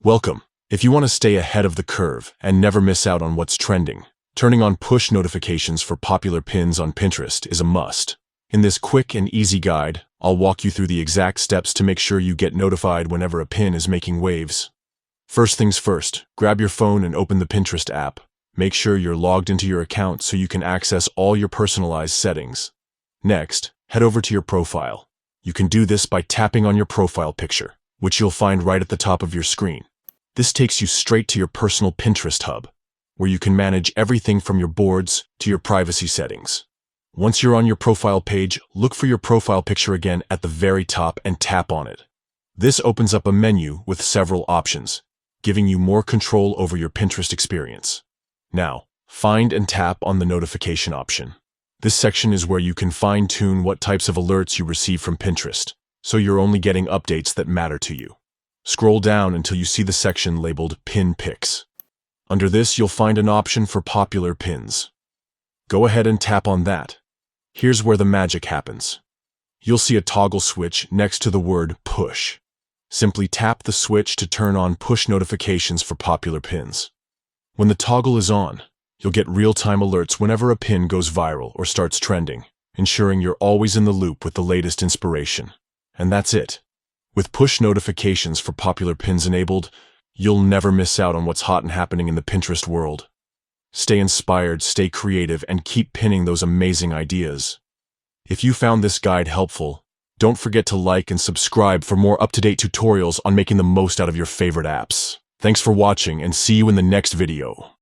Welcome. If you want to stay ahead of the curve and never miss out on what's trending, turning on push notifications for popular pins on Pinterest is a must. In this quick and easy guide, I'll walk you through the exact steps to make sure you get notified whenever a pin is making waves. First things first, grab your phone and open the Pinterest app. Make sure you're logged into your account so you can access all your personalized settings. Next, head over to your profile. You can do this by tapping on your profile picture, which you'll find right at the top of your screen. This takes you straight to your personal Pinterest hub, where you can manage everything from your boards to your privacy settings. Once you're on your profile page, look for your profile picture again at the very top and tap on it. This opens up a menu with several options, giving you more control over your Pinterest experience. Now, find and tap on the notification option. This section is where you can fine-tune what types of alerts you receive from Pinterest, so you're only getting updates that matter to you. Scroll down until you see the section labeled Pin Picks. Under this, you'll find an option for popular pins. Go ahead and tap on that. Here's where the magic happens. You'll see a toggle switch next to the word Push. Simply tap the switch to turn on push notifications for popular pins. When the toggle is on, you'll get real-time alerts whenever a pin goes viral or starts trending, ensuring you're always in the loop with the latest inspiration. And that's it. With push notifications for popular pins enabled, you'll never miss out on what's hot and happening in the Pinterest world. Stay inspired, stay creative, and keep pinning those amazing ideas. If you found this guide helpful, don't forget to like and subscribe for more up-to-date tutorials on making the most out of your favorite apps. Thanks for watching, and see you in the next video.